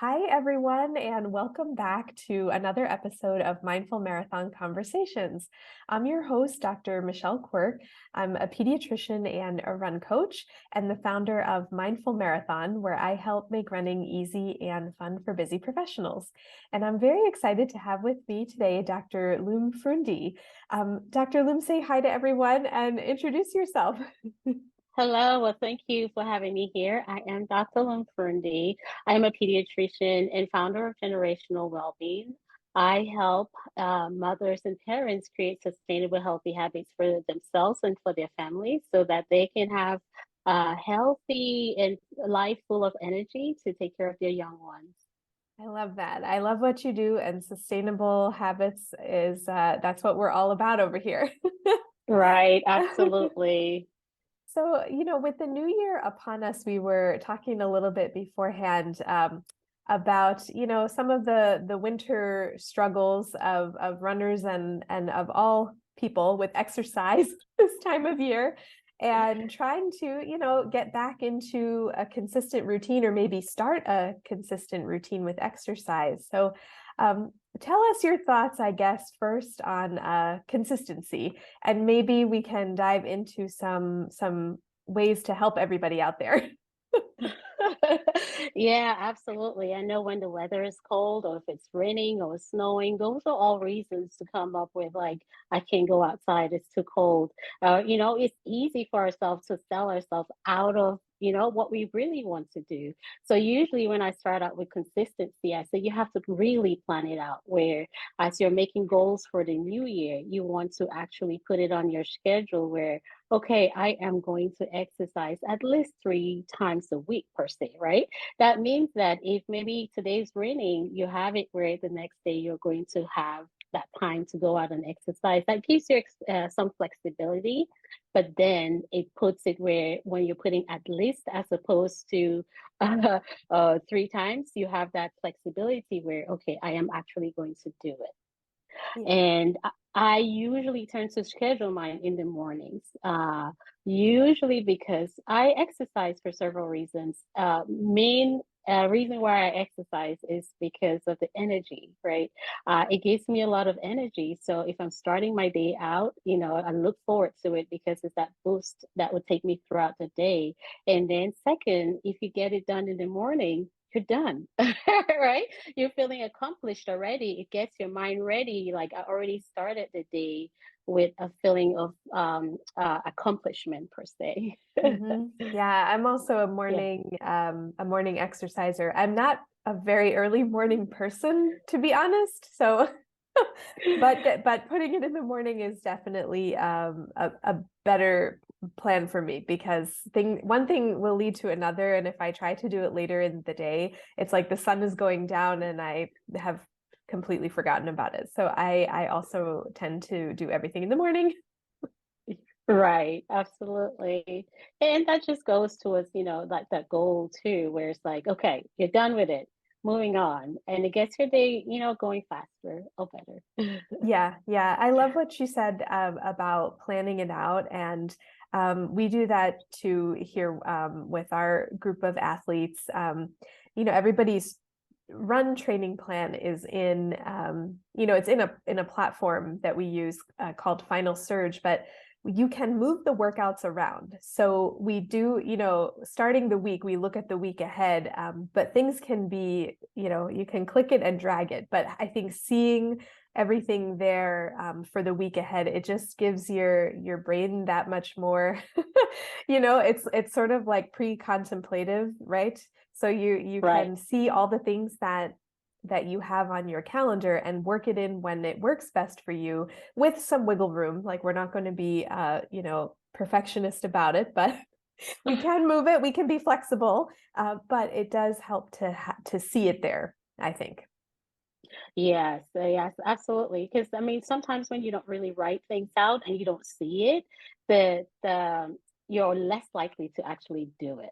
Hi, everyone, and welcome back to another episode of Mindful Marathon Conversations. I'm your host, Dr. Michelle Quirk. I'm a pediatrician and a run coach, and the founder of Mindful Marathon, where I help make running easy and fun for busy professionals. And I'm very excited to have with me today Dr. Lum Frundi. Dr. Lum, say hi to everyone and introduce yourself. Hello, well, thank you for having me here. I am Dr. Lum Frundi. I am a pediatrician and founder of Generational Wellbeing. I help mothers and parents create sustainable, healthy habits for themselves and for their families so that they can have a healthy and life full of energy to take care of their young ones. I love that. I love what you do, and sustainable habits is that's what we're all about over here. Right, absolutely. So, with the new year upon us, we were talking a little bit beforehand about, some of the winter struggles of runners and of all people with exercise this time of year, and trying to, get back into a consistent routine or maybe start a consistent routine with exercise. So, tell us your thoughts, I guess, first on consistency, and maybe we can dive into some ways to help everybody out there. Yeah, absolutely. I know when the weather is cold or if it's raining or snowing, those are all reasons to come up with like, I can't go outside, it's too cold. It's easy for ourselves to sell ourselves out of, what we really want to do. So usually when I start out with consistency, I say you have to really plan it out where as you're making goals for the new year, you want to actually put it on your schedule where okay, I am going to exercise at least 3 times a week per se, right? That means that if maybe today's raining, you have it where the next day you're going to have that time to go out and exercise. That gives you some flexibility, but then it puts it where when you're putting at least as opposed to 3 times, you have that flexibility where, okay, I am actually going to do it. Yeah. And I usually turn to schedule mine in the mornings, usually because I exercise for several reasons. Main reason why I exercise is because of the energy, right? It gives me a lot of energy. So if I'm starting my day out, I look forward to it because it's that boost that would take me throughout the day. And then second, if you get it done in the morning, you're done, right? You're feeling accomplished already. It gets your mind ready. Like I already started the day with a feeling of accomplishment per se. Yeah, I'm also Yeah. a morning exerciser. I'm not a very early morning person, to be honest. So, but putting it in the morning is definitely a better plan for me, because one thing will lead to another, and if I try to do it later in the day, it's like the sun is going down and I have completely forgotten about it. So I also tend to do everything in the morning. Right, absolutely. And that just goes towards, like that goal too, where it's like, okay, you're done with it, moving on. And it gets your day, going faster or better. Yeah. I love what you said about planning it out. And we do that too here with our group of athletes. Everybody's run training plan is in, it's in a platform that we use called Final Surge, but you can move the workouts around. So we do, starting the week, we look at the week ahead, but things can be, you can click it and drag it. But I think seeing everything there for the week ahead, it just gives your brain that much more, it's sort of like pre-contemplative, right? So you Right. can see all the things that you have on your calendar and work it in when it works best for you, with some wiggle room. Like, we're not going to be perfectionist about it, but we can move it, we can be flexible, but it does help to see it there, I think. Yes, absolutely. Because I mean, sometimes when you don't really write things out and you don't see it, the you're less likely to actually do it.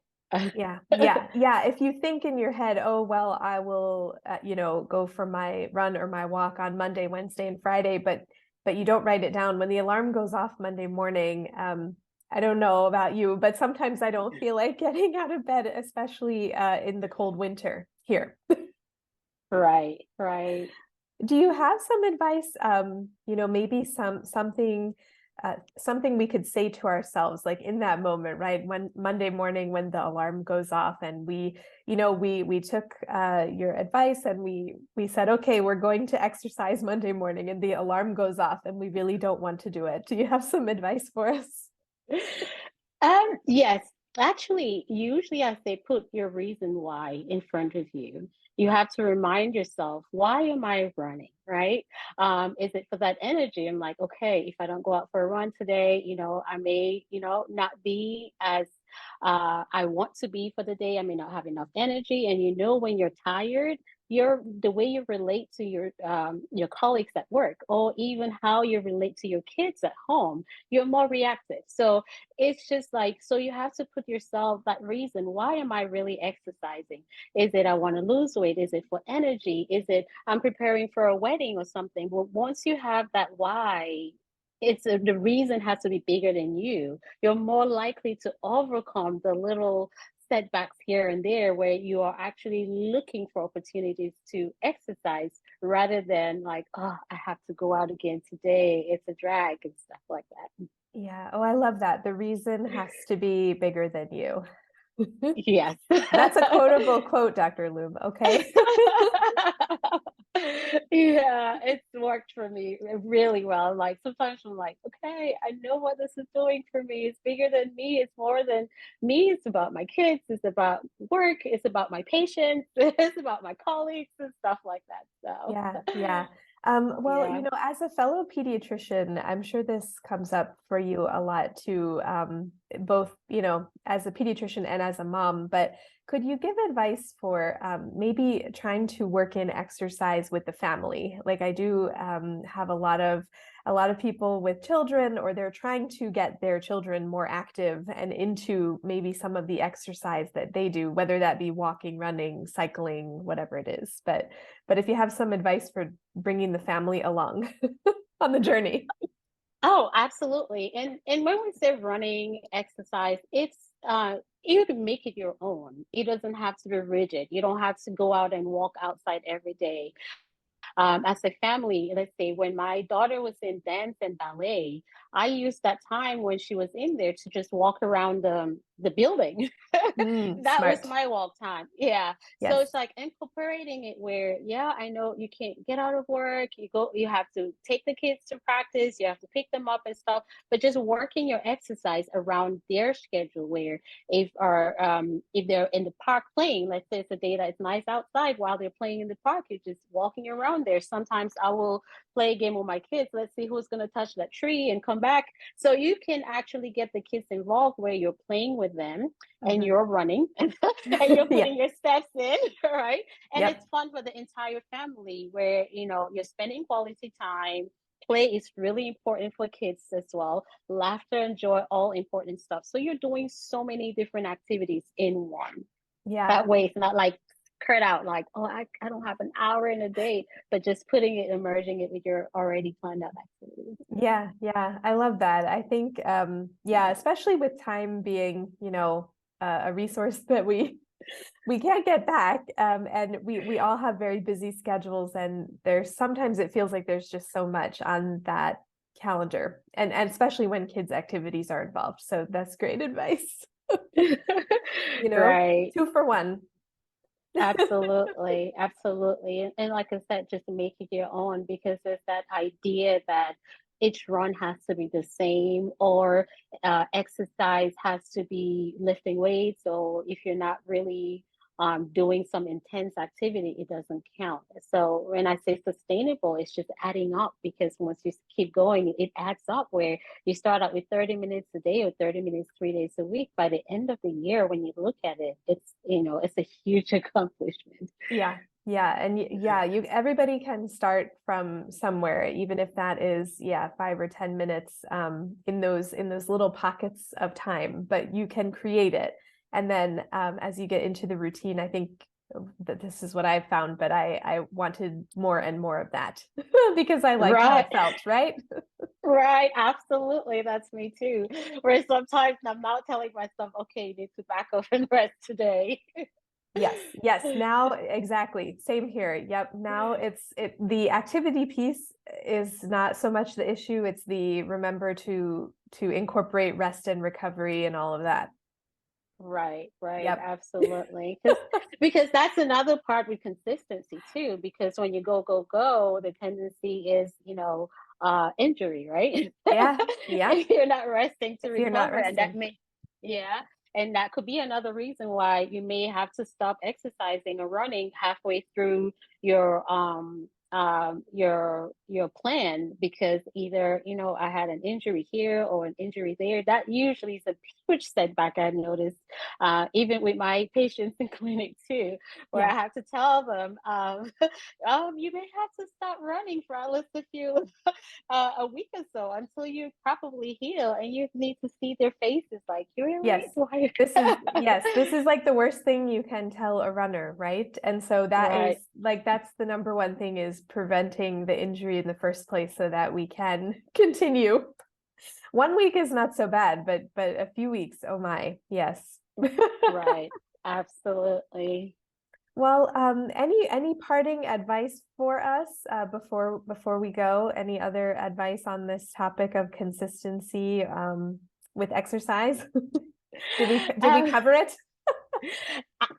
Yeah. If you think in your head, oh, well, I will, go for my run or my walk on Monday, Wednesday, and Friday, but you don't write it down when the alarm goes off Monday morning. I don't know about you, but sometimes I don't feel like getting out of bed, especially in the cold winter here. Right, right. Do you have some advice, maybe something we could say to ourselves, like in that moment, right? When Monday morning, when the alarm goes off and we took your advice and we said, okay, we're going to exercise Monday morning, and the alarm goes off and we really don't want to do it. Do you have some advice for us? Yes, actually, usually I say put your reason why in front of you. You have to remind yourself, why am I running, right? Is it for that energy? I'm like, okay, if I don't go out for a run today, I may, not be as I want to be for the day. I may not have enough energy. And when you're tired, the way you relate to your colleagues at work, or even how you relate to your kids at home, you're more reactive. So it's just like, so you have to put yourself that reason, why am I really exercising? Is it I want to lose weight? Is it for energy? Is it I'm preparing for a wedding or something? Well, once you have that why, the reason has to be bigger than you. You're more likely to overcome the little setbacks here and there where you are actually looking for opportunities to exercise rather than like, oh, I have to go out again today. It's a drag and stuff like that. Yeah. Oh, I love that. The reason has to be bigger than you. Yes. That's a quotable quote, Dr. Loom. Okay. Yeah, it's worked for me really well. Like sometimes I'm like, okay, I know what this is doing for me. It's bigger than me. It's more than me. It's about my kids. It's about work. It's about my patients. It's about my colleagues and stuff like that. So, Yeah, yeah. Well, yeah. as a fellow pediatrician, I'm sure this comes up for you a lot too, both, as a pediatrician and as a mom, but could you give advice for maybe trying to work in exercise with the family? Like I do have a lot of people with children, or they're trying to get their children more active and into maybe some of the exercise that they do, whether that be walking, running, cycling, whatever it is. But if you have some advice for bringing the family along on the journey. Oh, absolutely. And when we say running, exercise, you can make it your own. It doesn't have to be rigid. You don't have to go out and walk outside every day. As a family, let's say when my daughter was in dance and ballet, I used that time when she was in there to just walk around the building. That was Smart. my walk time. Yeah. So Yes. it's like incorporating it where, yeah, I know you can't get out of work. You have to take the kids to practice, you have to pick them up and stuff, but just working your exercise around their schedule where if they're in the park playing, let's say it's a day that it's nice outside while they're playing in the park, you're just walking around there. Sometimes I will play a game with my kids. Let's see who's going to touch that tree and come back. So you can actually get the kids involved where you're playing with them and Mhm. you're running and you're Yeah. putting your steps in, right? And it's Yep. fun for the entire family where, you're spending quality time. Play is really important for kids as well. Laughter and joy, all important stuff. So you're doing so many different activities in one. Yeah. That way, it's not like cut out, like, oh, I don't have an hour in a day, but just putting it, merging it with your already planned out activities. Yeah. Yeah. I love that. I think, yeah, especially with time being, a resource that we can't get back. And we all have very busy schedules, and there's sometimes it feels like there's just so much on that calendar, and especially when kids' activities are involved. So that's great advice. you know, Right. two for one. Absolutely, absolutely. And like I said, just make it your own because there's that idea that each run has to be the same or exercise has to be lifting weights, or if you're not really doing some intense activity, it doesn't count. So when I say sustainable, it's just adding up because once you keep going, it adds up where you start out with 30 minutes a day or 30 minutes 3 days a week. By the end of the year, when you look at it, it's a huge accomplishment. Yeah. Yeah. And yeah, everybody can start from somewhere, even if that is, yeah, 5 or 10 minutes in those little pockets of time, but you can create it. And then as you get into the routine, I think that this is what I've found, but I wanted more and more of that because I liked how I Right, felt, right? right, absolutely. That's me too. Where sometimes I'm now telling myself, okay, you need to back off and rest today. Yes. Now, exactly. Same here. Yep. Now the activity piece is not so much the issue. It's the remember to incorporate rest and recovery and all of that. Right, Yep. absolutely. Because that's another part with consistency too, because when you go, the tendency is, injury, right? Yeah. Yeah. If you're not resting to If you're not recover, and that resting. may, yeah, and that could be another reason why you may have to stop exercising or running halfway through your plan, because either I had an injury here or an injury there. That usually is a huge setback. I noticed, even with my patients in clinic too, where I Yeah. have to tell them, you may have to stop running for at least a week or so until you properly heal, and you need to see their faces like, you're all right? Yes. Why? This is like the worst thing you can tell a runner, right? And so that is Right. like that's the number one thing, is preventing the injury in the first place so that we can continue. 1 week is not so bad, but a few weeks, oh my, yes. Right. Absolutely. Well, any parting advice for us before we go? Any other advice on this topic of consistency with exercise? Did we Um, cover it?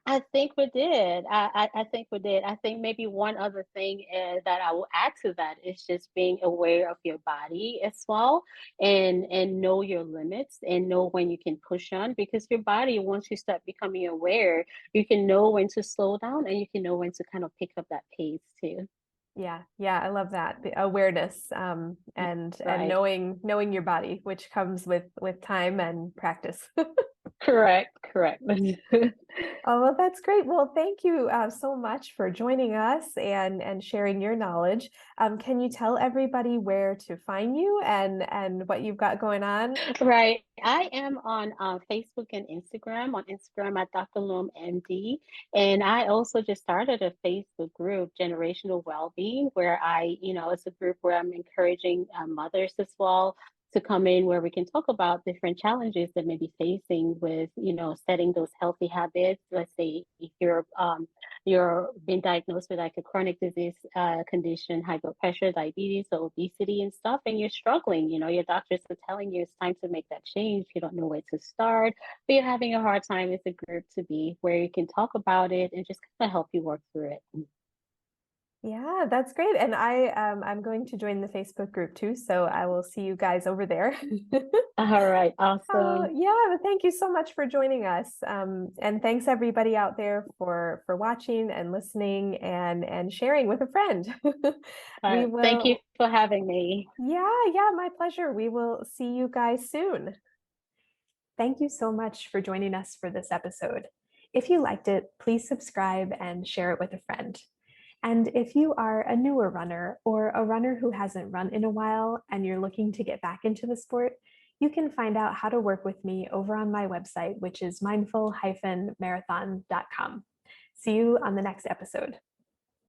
I think we did. I think we did. I think maybe one other thing that I will add to that is just being aware of your body as well, and know your limits and know when you can push on, because your body, once you start becoming aware, you can know when to slow down, and you can know when to kind of pick up that pace too. Yeah, I love that. The awareness and Right. knowing your body, which comes with time and practice. Correct. Oh, well, that's great. Well, thank you so much for joining us and sharing your knowledge. Can you tell everybody where to find you and what you've got going on? Right. I am on Facebook and Instagram. On Instagram at Dr. Lum MD. And I also just started a Facebook group, Generational Wellbeing, where it's a group where I'm encouraging mothers as well to come in, where we can talk about different challenges that may be facing with, setting those healthy habits. Let's say if you're been diagnosed with like a chronic disease condition, high blood pressure, diabetes, or obesity and stuff, and you're struggling. Your doctors are telling you it's time to make that change. You don't know where to start, but you're having a hard time. It's a group to be where you can talk about it and just kind of help you work through it. Yeah, that's great. And I'm going to join the Facebook group too, so I will see you guys over there. All right, awesome. Yeah, but thank you so much for joining us. And thanks everybody out there for watching and listening and sharing with a friend. We Thank you will, for having me. yeah, my pleasure. We will see you guys soon. Thank you so much for joining us for this episode. If you liked it, please subscribe and share it with a friend. And if you are a newer runner or a runner who hasn't run in a while and you're looking to get back into the sport, you can find out how to work with me over on my website, which is mindful-marathon.com. See you on the next episode.